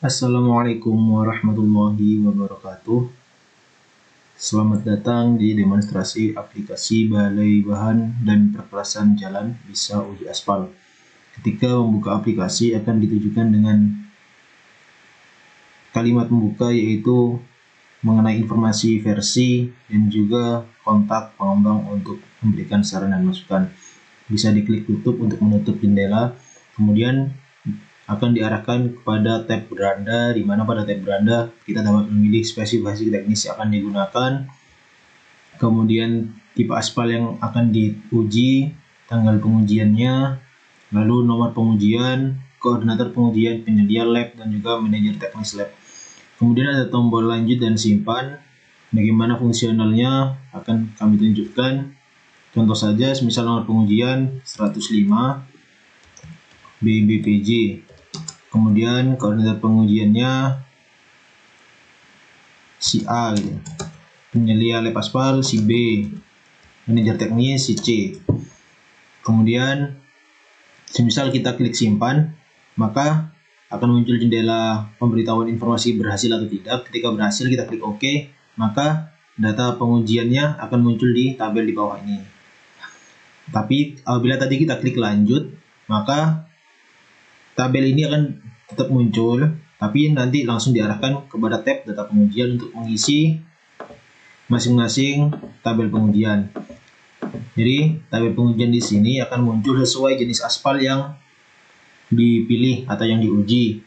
Assalamualaikum warahmatullahi wabarakatuh. Selamat datang di demonstrasi aplikasi Balai Bahan dan Perkerasan Jalan bisa uji aspal. Ketika membuka aplikasi akan ditujukan dengan kalimat pembuka yaitu mengenai informasi versi dan juga kontak pengembang untuk memberikan saran dan masukan. Bisa diklik tutup untuk menutup jendela. Kemudian akan diarahkan kepada tab beranda, di mana pada tab beranda kita dapat memilih spesifikasi teknis yang akan digunakan, kemudian tipe aspal yang akan diuji, tanggal pengujiannya, lalu nomor pengujian, koordinator pengujian, penyedia lab, dan juga manajer teknis lab. Kemudian ada tombol lanjut dan simpan. Bagaimana fungsionalnya akan kami tunjukkan. Contoh saja, misal nomor pengujian 105 BBPJ. Kemudian koordinator pengujiannya si A gitu. Penyelia lab aspal si B, manajer teknis si C. Kemudian semisal kita klik simpan, maka akan muncul jendela pemberitahuan informasi berhasil atau tidak. Ketika berhasil kita klik OK, maka data pengujiannya akan muncul di tabel di bawah ini. Tapi apabila tadi kita klik lanjut, maka tabel ini akan tetap muncul, tapi nanti langsung diarahkan kepada tab data pengujian untuk mengisi masing-masing tabel pengujian. Jadi tabel pengujian di sini akan muncul sesuai jenis aspal yang dipilih atau yang diuji,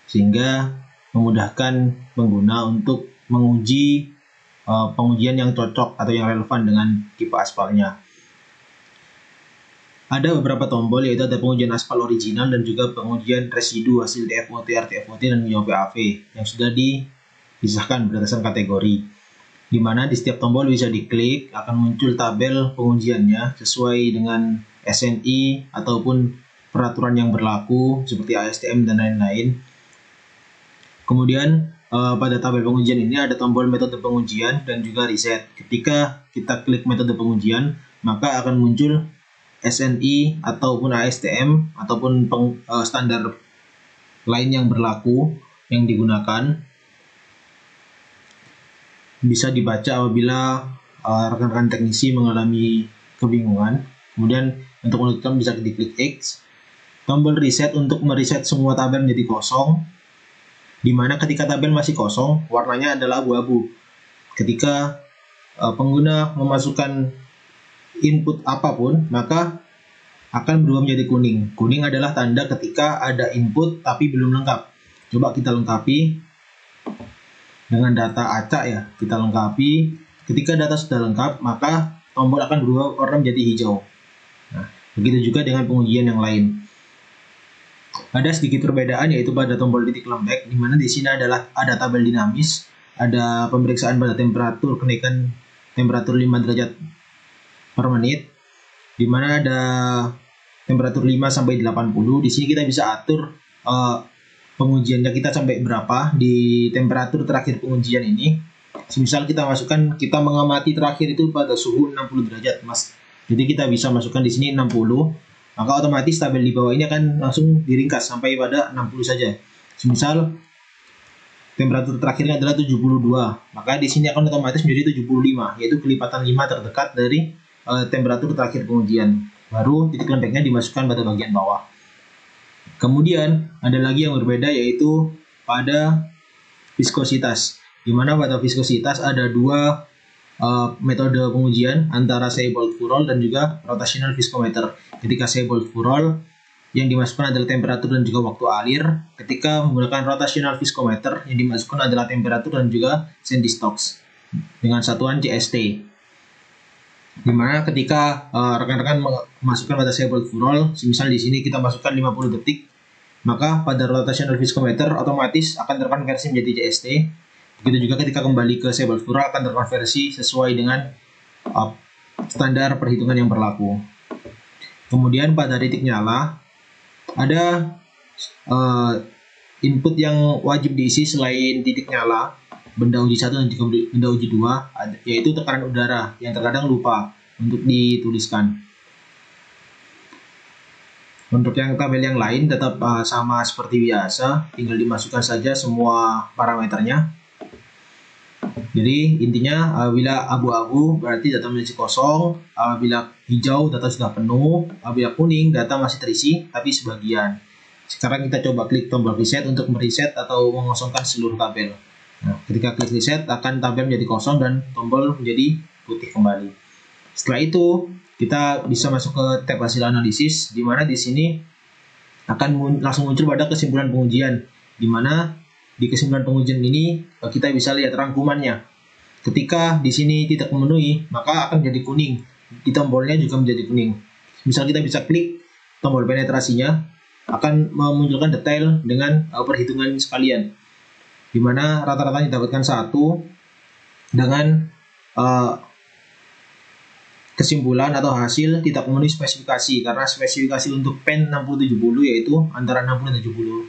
sehingga memudahkan pengguna untuk menguji pengujian yang cocok atau yang relevan dengan tipe aspalnya. Ada beberapa tombol, yaitu ada pengujian aspal original dan juga pengujian residu hasil TFOT, RTFOT, dan PAV yang sudah dipisahkan berdasarkan kategori. Di mana di setiap tombol bisa diklik, akan muncul tabel pengujiannya sesuai dengan SNI ataupun peraturan yang berlaku seperti ASTM dan lain-lain. Kemudian pada tabel pengujian ini ada tombol metode pengujian dan juga reset. Ketika kita klik metode pengujian, maka akan muncul SNI ataupun ASTM ataupun standar lain yang berlaku yang digunakan. Bisa dibaca apabila rekan-rekan teknisi mengalami kebingungan. Kemudian untuk melanjutkan bisa diklik X. Tombol reset untuk mereset semua tabel menjadi kosong, di mana ketika tabel masih kosong warnanya adalah abu-abu. Ketika pengguna memasukkan input apapun, maka akan berubah menjadi kuning. Kuning adalah tanda ketika ada input tapi belum lengkap. Coba kita lengkapi dengan data acak ya. Kita lengkapi. Ketika data sudah lengkap, maka tombol akan berubah warna menjadi hijau. Nah, begitu juga dengan pengujian yang lain. Ada sedikit perbedaan, yaitu pada tombol titik lembek, di mana di sini adalah ada tabel dinamis, ada pemeriksaan pada temperatur, kenaikan temperatur 5 derajat per menit, di mana ada temperatur 5 sampai 80. Di sini kita bisa atur pengujiannya kita sampai berapa di temperatur terakhir pengujian ini. Semisal kita masukkan, kita mengamati terakhir itu pada suhu 60 derajat, Mas. Jadi kita bisa masukkan di sini 60, maka otomatis tabel di bawah ini akan langsung diringkas sampai pada 60 saja. Semisal temperatur terakhirnya adalah 72, maka di sini akan otomatis menjadi 75, yaitu kelipatan 5 terdekat dari temperatur terakhir pengujian. Baru titik lembeknya dimasukkan pada bagian bawah. Kemudian ada lagi yang berbeda, yaitu pada viskositas, di mana pada viskositas ada dua metode pengujian, antara Seibold Furol dan juga rotational viskometer. Ketika Seibold Furol, yang dimasukkan adalah temperatur dan juga waktu alir. Ketika menggunakan rotational viskometer, yang dimasukkan adalah temperatur dan juga Sandy Stokes dengan satuan CST. Dimana ketika rekan-rekan memasukkan pada Seibold Furol, misal di sini kita masukkan 50 detik, maka pada rotational viskometer otomatis akan terkonversi menjadi CST. Begitu juga ketika kembali ke Seibold Furol akan terkonversi sesuai dengan standar perhitungan yang berlaku. Kemudian pada titik nyala ada input yang wajib diisi selain titik nyala, benda uji 1 dan juga benda uji 2, yaitu tekanan udara yang terkadang lupa untuk dituliskan. Untuk yang tabel yang lain tetap sama seperti biasa, tinggal dimasukkan saja semua parameternya. Jadi intinya apabila abu-abu berarti data masih kosong, apabila hijau data sudah penuh, apabila kuning data masih terisi tapi sebagian. Sekarang kita coba klik tombol reset untuk mereset atau mengosongkan seluruh tabel. Nah, ketika klik reset akan tabel menjadi kosong dan tombol menjadi putih kembali. Setelah itu kita bisa masuk ke tab hasil analisis, di mana di sini akan langsung muncul pada kesimpulan pengujian, di mana di kesimpulan pengujian ini kita bisa lihat rangkumannya. Ketika di sini tidak memenuhi, maka akan menjadi kuning. Di tombolnya juga menjadi kuning. Misal kita bisa klik tombol penetrasinya, akan memunculkan detail dengan perhitungan sekalian, di mana rata-rata didapatkan 1 dengan kesimpulan atau hasil tidak memenuhi spesifikasi, karena spesifikasi untuk pen 6070 yaitu antara 60 dan 70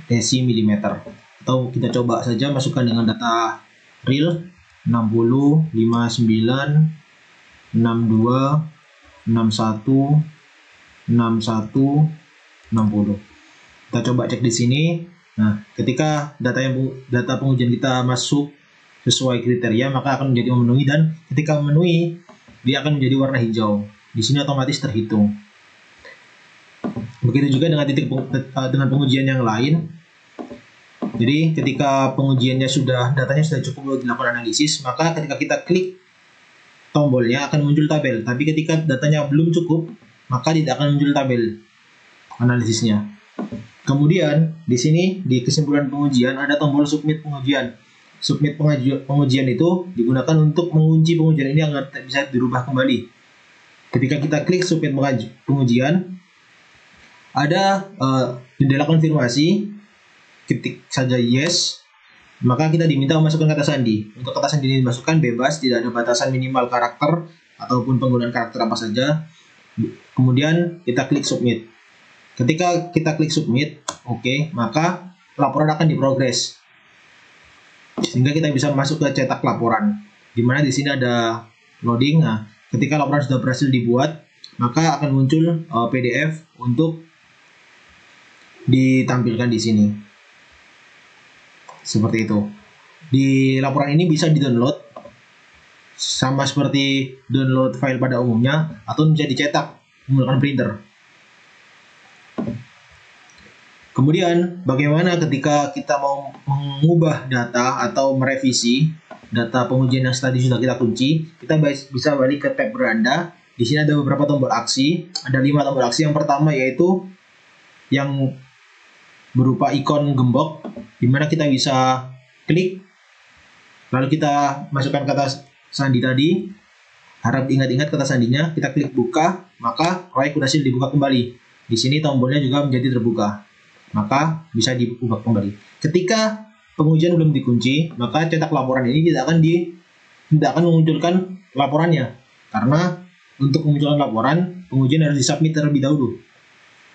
desimilimeter. Atau kita coba saja masukkan dengan data real 60, 59, 62, 61, 61, 60. Kita coba cek di sini. Nah, ketika data pengujian kita masuk sesuai kriteria, maka akan menjadi memenuhi, dan ketika memenuhi dia akan menjadi warna hijau. Di sini otomatis terhitung. Begitu juga dengan dengan pengujian yang lain. Jadi ketika pengujiannya datanya sudah cukup untuk dilakukan analisis, maka ketika kita klik tombolnya akan muncul tabel. Tapi ketika datanya belum cukup, maka tidak akan muncul tabel analisisnya. Kemudian di sini di kesimpulan pengujian ada tombol submit pengujian. Submit pengujian itu digunakan untuk mengunci pengujian ini agar bisa dirubah kembali. Ketika kita klik submit pengujian, ada jendela konfirmasi, ketik saja yes, maka kita diminta memasukkan kata sandi. Untuk kata sandi ini dimasukkan bebas, tidak ada batasan minimal karakter ataupun penggunaan karakter apa saja. Kemudian kita klik submit. Ketika kita klik submit, oke, maka laporan akan diprogres, sehingga kita bisa masuk ke cetak laporan, di mana di sini ada loading. Nah, ketika laporan sudah berhasil dibuat, maka akan muncul PDF untuk ditampilkan di sini. Seperti itu. Di laporan ini bisa di-download sama seperti download file pada umumnya, atau bisa dicetak menggunakan printer. Kemudian bagaimana ketika kita mau mengubah data atau merevisi data pengujian yang tadi sudah kita kunci, kita bisa balik ke tab beranda. Di sini ada beberapa tombol aksi, ada 5 tombol aksi. Yang pertama yaitu yang berupa ikon gembok, di mana kita bisa klik, lalu kita masukkan kata sandi tadi. Harap ingat-ingat kata sandinya, kita klik buka, maka proyek berhasil dibuka kembali. Di sini tombolnya juga menjadi terbuka, maka bisa diubah kembali. Ketika pengujian belum dikunci, maka cetak laporan ini tidak akan memunculkan laporannya, karena untuk memunculkan laporan, pengujian harus disubmit terlebih dahulu.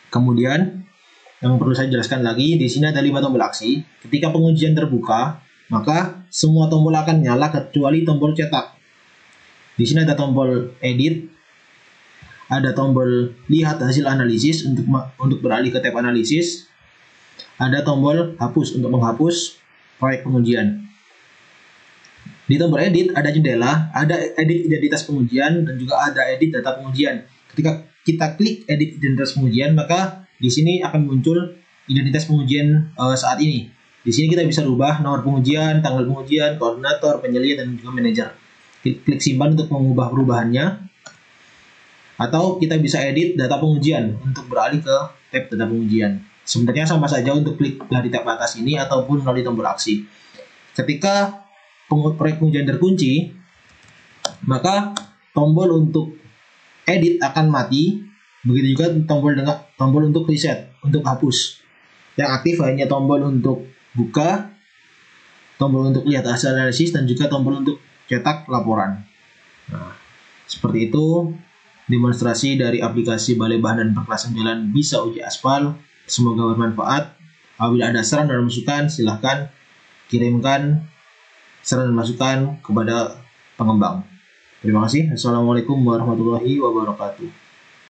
Kemudian yang perlu saya jelaskan lagi, di sini ada 5 tombol aksi. Ketika pengujian terbuka, maka semua tombol akan nyala kecuali tombol cetak. Di sini ada tombol edit, ada tombol lihat hasil analisis untuk beralih ke tab analisis, ada tombol hapus untuk menghapus proyek pengujian. Di tombol edit ada jendela, ada edit identitas pengujian, dan juga ada edit data pengujian. Ketika kita klik edit identitas pengujian, maka di sini akan muncul identitas pengujian saat ini. Di sini kita bisa rubah nomor pengujian, tanggal pengujian, koordinator, penyelia, dan juga manajer. Klik simpan untuk mengubah perubahannya, atau kita bisa edit data pengujian untuk beralih ke tab data pengujian. Sebenarnya sama saja untuk klik dari tab atas ini ataupun melalui tombol aksi. Ketika proyek pengujian terkunci, maka tombol untuk edit akan mati. Begitu juga tombol untuk reset, untuk hapus. Yang aktif hanya tombol untuk buka, tombol untuk lihat hasil analisis, dan juga tombol untuk cetak laporan. Nah, seperti itu demonstrasi dari aplikasi Balai Bahan dan Perkerasan Jalan Bisa Uji Aspal. Semoga bermanfaat. Apabila ada saran dan masukan, silahkan kirimkan saran dan masukan kepada pengembang. Terima kasih. Assalamualaikum warahmatullahi wabarakatuh.